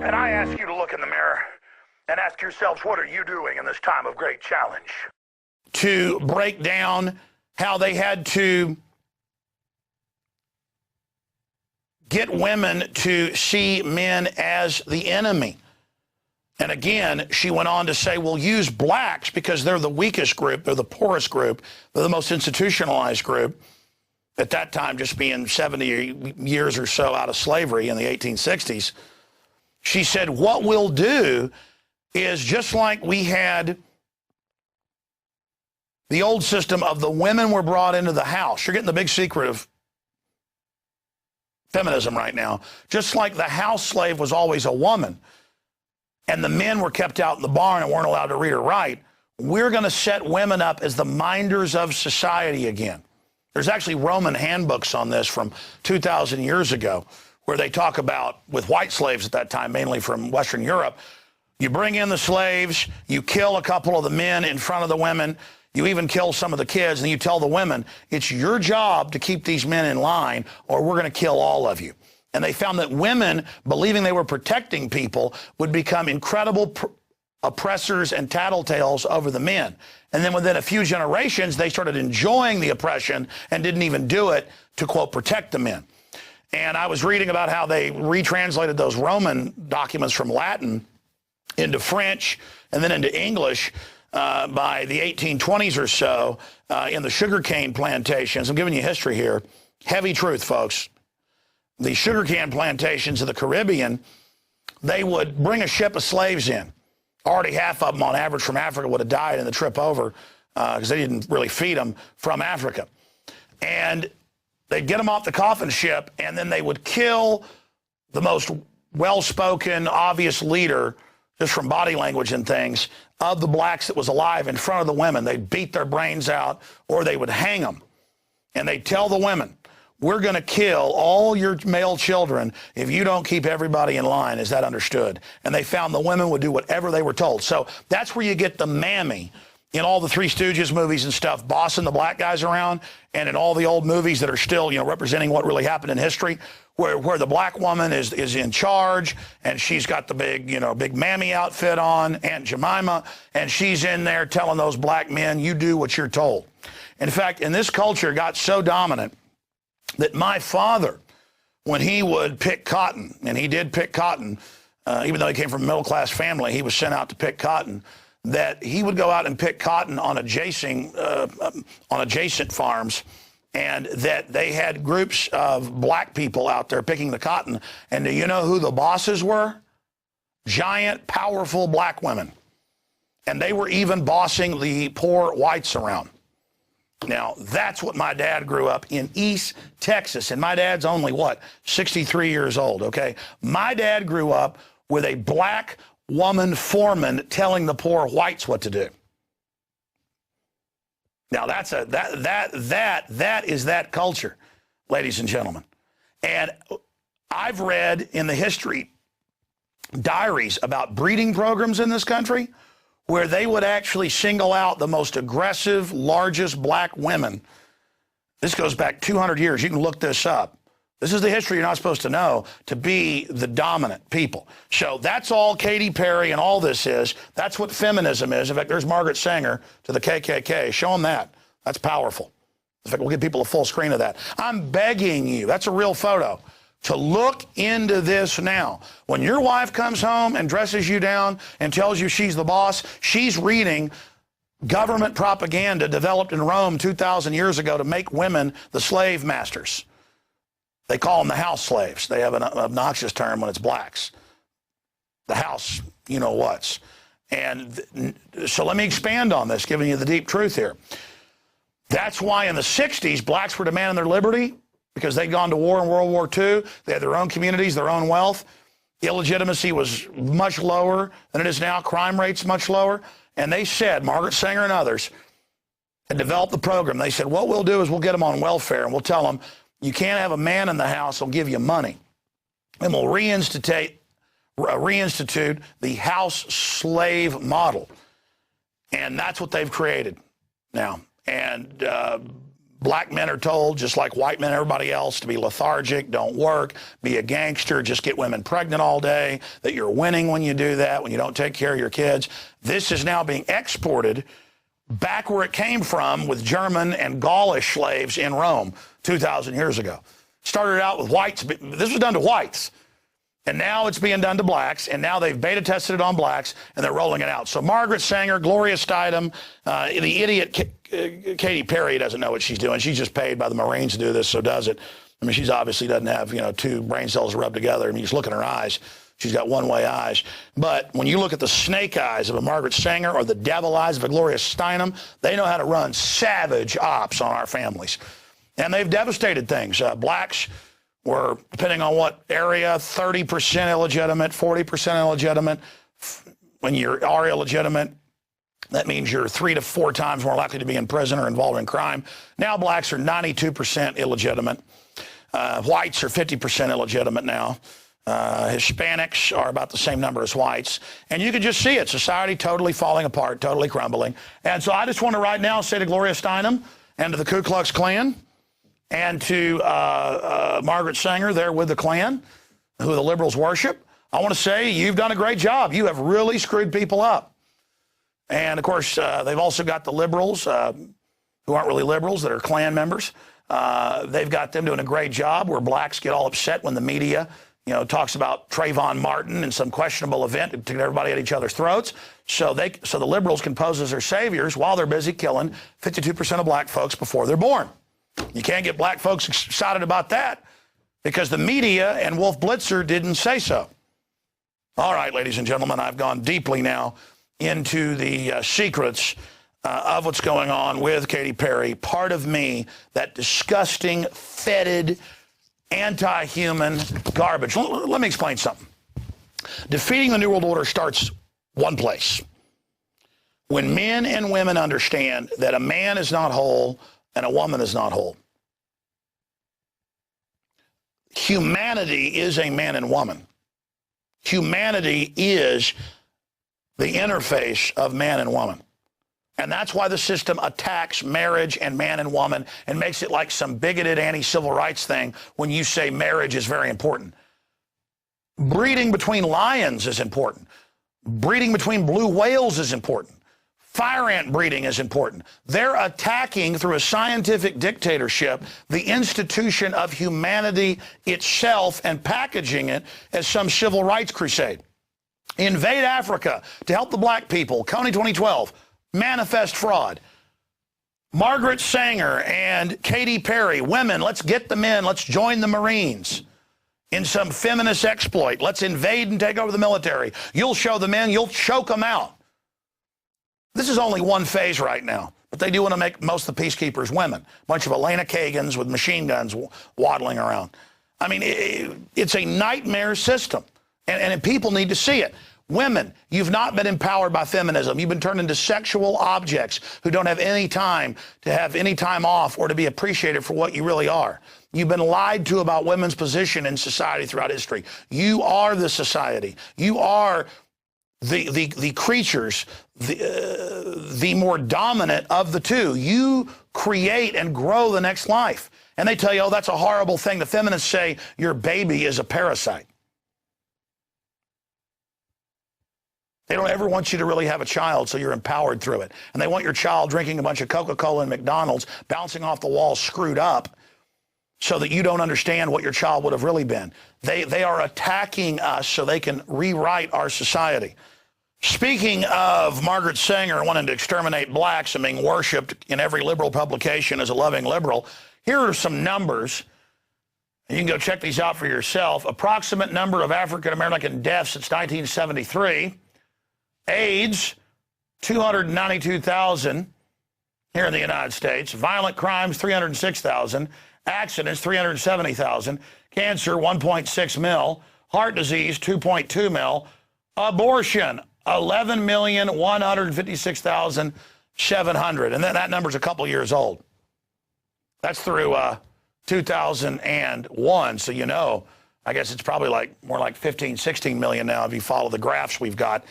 And I ask you to look in the mirror and ask yourselves, what are you doing in this time of great challenge? To break down how they had to get women to see men as the enemy. And again, she went on to say, we'll use blacks because they're the weakest group, they're the poorest group, they're the most institutionalized group. At that time, just being 70 years or so out of slavery in the 1860s. She said, what we'll do is just like we had the old system of the women were brought into the house. You're getting the big secret of feminism right now. Just like the house slave was always a woman and the men were kept out in the barn and weren't allowed to read or write, we're going to set women up as the minders of society again. There's actually Roman handbooks on this from 2,000 years ago where they talk about, with white slaves at that time, mainly from Western Europe, you bring in the slaves, you kill a couple of the men in front of the women, you even kill some of the kids, and you tell the women, it's your job to keep these men in line or we're going to kill all of you. And they found that women, believing they were protecting people, would become incredible oppressors and tattletales over the men. And then within a few generations, they started enjoying the oppression and didn't even do it to, quote, protect the men. And I was reading about how they retranslated those Roman documents from Latin into French and then into English by the 1820s or so in the sugarcane plantations. I'm giving you history here. Heavy truth, folks. The sugarcane plantations of the Caribbean, they would bring a ship of slaves in. Already half of them on average from Africa would have died in the trip over because they didn't really feed them from Africa. And they'd get them off the coffin ship, and then they would kill the most well-spoken, obvious leader, just from body language and things, of the blacks that was alive in front of the women. They'd beat their brains out, or they would hang them. And they'd tell the women, we're going to kill all your male children if you don't keep everybody in line. Is that understood? And they found the women would do whatever they were told. So that's where you get the mammy in all the Three Stooges movies and stuff, bossing the black guys around, and in all the old movies that are still, representing what really happened in history, where the black woman is in charge, and she's got the big mammy outfit on, Aunt Jemima, and she's in there telling those black men, you do what you're told. In fact, in this culture, it got so dominant that my father, when he would pick cotton, and he did pick cotton, even though he came from a middle-class family, he was sent out to pick cotton, that he would go out and pick cotton on adjacent farms, and that they had groups of black people out there picking the cotton. And do you know who the bosses were? Giant, powerful black women. And they were even bossing the poor whites around. Now, that's what my dad grew up in East Texas. And my dad's only, 63 years old, okay? My dad grew up with a black woman foreman telling the poor whites what to do. Now, that is that culture, ladies and gentlemen. And I've read in the history diaries about breeding programs in this country where they would actually single out the most aggressive, largest black women. This goes back 200 years. You can look this up. This is the history you're not supposed to know, to be the dominant people. So that's all Katy Perry and all this is. That's what feminism is. In fact, there's Margaret Sanger to the KKK. Show them that. That's powerful. In fact, we'll give people a full screen of that. I'm begging you, that's a real photo, to look into this now. When your wife comes home and dresses you down and tells you she's the boss, she's reading government propaganda developed in Rome 2,000 years ago to make women the slave masters. They call them the house slaves. They have an obnoxious term when it's blacks. The house, you-know-whats. And so let me expand on this, giving you the deep truth here. That's why in the 60s, blacks were demanding their liberty because they'd gone to war in World War II. They had their own communities, their own wealth. Illegitimacy was much lower than it is now. Crime rates much lower. And they said, Margaret Sanger and others had developed the program. They said, what we'll do is we'll get them on welfare, and we'll tell them, you can't have a man in the house who'll give you money. And we'll reinstitute the house slave model. And that's what they've created now. And Black men are told, just like white men, everybody else, to be lethargic, don't work, be a gangster, just get women pregnant all day, that you're winning when you do that, when you don't take care of your kids. This is now being exported back where it came from with German and Gaulish slaves in Rome 2,000 years ago. Started out with whites. This was done to whites. And now it's being done to blacks, and now they've beta tested it on blacks, and they're rolling it out. So Margaret Sanger, Gloria Steinem, the idiot Katy Perry doesn't know what she's doing. She's just paid by the Marines to do this, so does it. I mean, she's obviously doesn't have, two brain cells rubbed together. I mean, just look at her eyes. She's got one-way eyes. But when you look at the snake eyes of a Margaret Sanger or the devil eyes of a Gloria Steinem, they know how to run savage ops on our families. And they've devastated things. Blacks were, depending on what area, 30% illegitimate, 40% illegitimate. When you are illegitimate, that means you're 3 to 4 times more likely to be in prison or involved in crime. Now blacks are 92% illegitimate. Whites are 50% illegitimate now. Hispanics are about the same number as whites. And you can just see it. Society totally falling apart, totally crumbling. And so I just want to right now say to Gloria Steinem and to the Ku Klux Klan, and to Margaret Sanger there with the Klan, who the liberals worship, I want to say you've done a great job. You have really screwed people up. And, of course, they've also got the liberals who aren't really liberals that are Klan members. They've got them doing a great job where blacks get all upset when the media, talks about Trayvon Martin and some questionable event to get everybody at each other's throats. So the liberals can pose as their saviors while they're busy killing 52% of black folks before they're born. You can't get black folks excited about that because the media and Wolf Blitzer didn't say so. All right, ladies and gentlemen, I've gone deeply now into the secrets of what's going on with Katy Perry. Part of me, that disgusting, fetid, anti-human garbage. Let me explain something. Defeating the New World Order starts one place. When men and women understand that a man is not whole and a woman is not whole. Humanity is a man and woman. Humanity is the interface of man and woman. And that's why the system attacks marriage and man and woman and makes it like some bigoted anti-civil rights thing when you say marriage is very important. Breeding between lions is important. Breeding between blue whales is important. Fire ant breeding is important. They're attacking, through a scientific dictatorship, the institution of humanity itself and packaging it as some civil rights crusade. Invade Africa to help the black people. Coney 2012. Manifest fraud. Margaret Sanger and Katy Perry. Women, let's get the men. Let's join the Marines in some feminist exploit. Let's invade and take over the military. You'll show the men. You'll choke them out. This is only one phase right now, but they do want to make most of the peacekeepers women. A bunch of Elena Kagans with machine guns waddling around. I mean, it's a nightmare system, and people need to see it. Women, you've not been empowered by feminism. You've been turned into sexual objects who don't have any time to have any time off or to be appreciated for what you really are. You've been lied to about women's position in society throughout history. You are the society. You are the creatures, the more dominant of the two. You create and grow the next life. And they tell you, oh, that's a horrible thing. The feminists say your baby is a parasite. They don't ever want you to really have a child, so you're empowered through it. And they want your child drinking a bunch of Coca-Cola and McDonald's, bouncing off the wall, screwed up, so that you don't understand what your child would have really been. They are attacking us so they can rewrite our society. Speaking of Margaret Sanger wanting to exterminate blacks and being worshipped in every liberal publication as a loving liberal, here are some numbers. You can go check these out for yourself. Approximate number of African-American deaths since 1973. AIDS, 292,000 here in the United States. Violent crimes, 306,000. Accidents, 370,000. Cancer, 1.6 mil. Heart disease, 2.2 mil. Abortion, 11,156,700. And then that number's a couple years old. That's through 2001. So, you know, I guess it's probably more like 15, 16 million now if you follow the graphs we've got.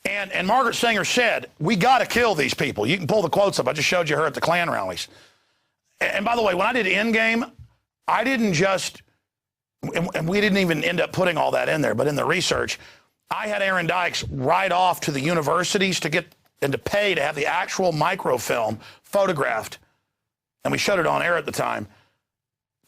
And Margaret Sanger said, we got to kill these people. You can pull the quotes up. I just showed you her at the Klan rallies. And by the way, when I did Endgame, I didn't just, and we didn't even end up putting all that in there, but in the research, I had Aaron Dykes write off to the universities to get and to pay to have the actual microfilm photographed, and we showed it on air at the time,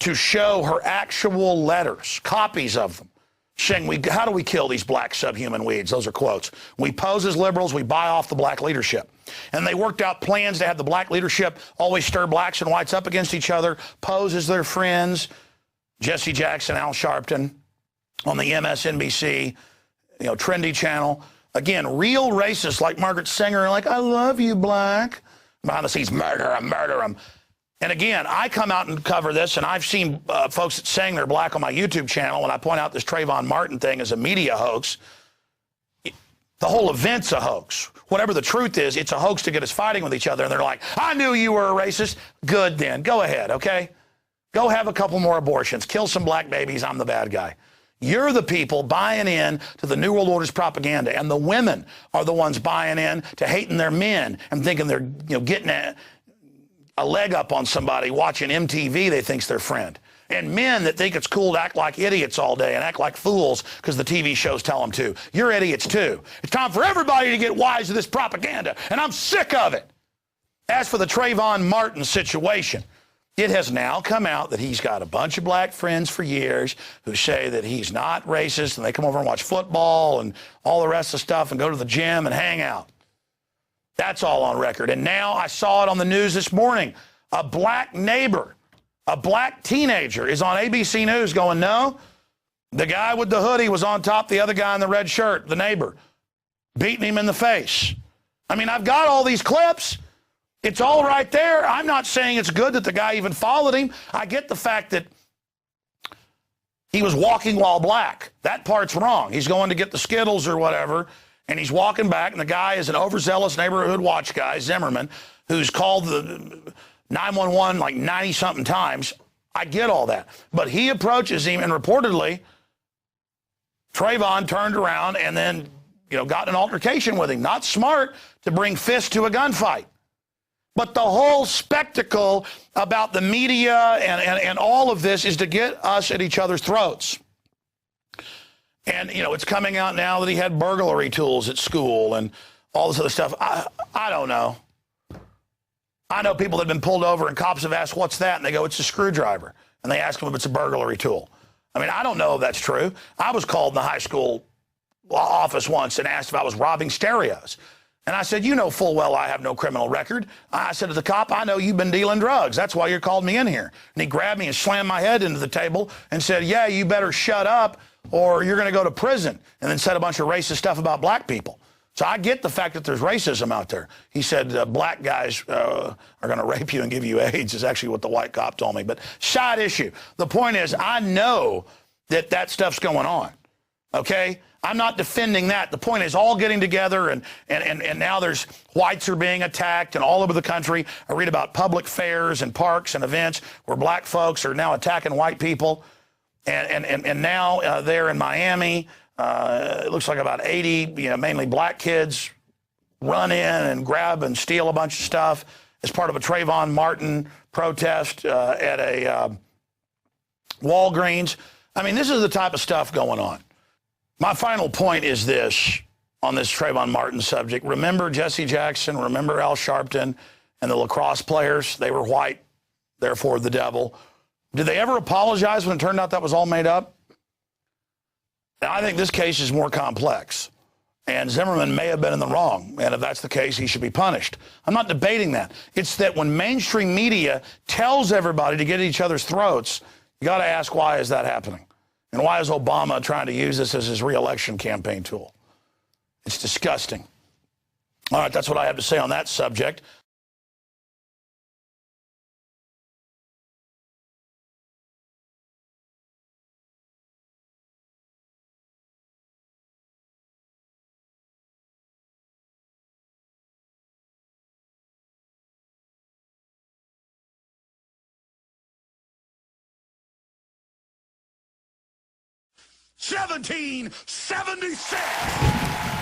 to show her actual letters, copies of them, saying, how do we kill these black subhuman weeds? Those are quotes. We pose as liberals, we buy off the black leadership. And they worked out plans to have the black leadership always stir blacks and whites up against each other, pose as their friends. Jesse Jackson, Al Sharpton on the MSNBC, trendy channel. Again, real racists like Margaret Sanger, like, I love you, black. Behind the scenes, murder him, murder him. And again, I come out and cover this, and I've seen folks saying they're black on my YouTube channel when I point out this Trayvon Martin thing is a media hoax. The whole event's a hoax. Whatever the truth is, it's a hoax to get us fighting with each other. And they're like, I knew you were a racist. Good then. Go ahead, okay? Go have a couple more abortions. Kill some black babies. I'm the bad guy. You're the people buying in to the New World Order's propaganda, and the women are the ones buying in to hating their men and thinking they're getting a leg up on somebody watching MTV they think's their friend. And men that think it's cool to act like idiots all day and act like fools because the TV shows tell them to. You're idiots too. It's time for everybody to get wise to this propaganda, and I'm sick of it. As for the Trayvon Martin situation, it has now come out that he's got a bunch of black friends for years who say that he's not racist, and they come over and watch football and all the rest of the stuff and go to the gym and hang out. That's all on record. And now I saw it on the news this morning. A black neighbor, a black teenager is on ABC News going, no, the guy with the hoodie was on top, the other guy in the red shirt, the neighbor, beating him in the face. I mean, I've got all these clips. It's all right there. I'm not saying it's good that the guy even followed him. I get the fact that he was walking while black. That part's wrong. He's going to get the Skittles or whatever, and he's walking back, and the guy is an overzealous neighborhood watch guy, Zimmerman, who's called the 911 like 90-something times. I get all that. But he approaches him, and reportedly, Trayvon turned around and then, got in an altercation with him. Not smart to bring fists to a gunfight. But the whole spectacle about the media and all of this is to get us at each other's throats. And, it's coming out now that he had burglary tools at school and all this other stuff. I don't know. I know people that have been pulled over and cops have asked, what's that? And they go, it's a screwdriver. And they ask them if it's a burglary tool. I mean, I don't know if that's true. I was called in the high school office once and asked if I was robbing stereos. And I said, you know full well I have no criminal record. I said to the cop, I know you've been dealing drugs. That's why you called me in here. And he grabbed me and slammed my head into the table and said, yeah, you better shut up or you're going to go to prison. And then said a bunch of racist stuff about black people. So I get the fact that there's racism out there. He said black guys are going to rape you and give you AIDS is actually what the white cop told me. But side issue. The point is, I know that stuff's going on. Okay? I'm not defending that. The point is all getting together and now there's whites are being attacked and all over the country. I read about public fairs and parks and events where black folks are now attacking white people. And now there in Miami, it looks like about 80, mainly black kids run in and grab and steal a bunch of stuff as part of a Trayvon Martin protest at a Walgreens. I mean, this is the type of stuff going on. My final point is this on this Trayvon Martin subject. Remember Jesse Jackson, remember Al Sharpton and the lacrosse players? They were white, therefore the devil. Did they ever apologize when it turned out that was all made up? Now, I think this case is more complex. And Zimmerman may have been in the wrong. And if that's the case, he should be punished. I'm not debating that. It's that when mainstream media tells everybody to get at each other's throats, you got to ask, why is that happening? And why is Obama trying to use this as his re-election campaign tool? It's disgusting. All right, that's what I have to say on that subject. $17.76.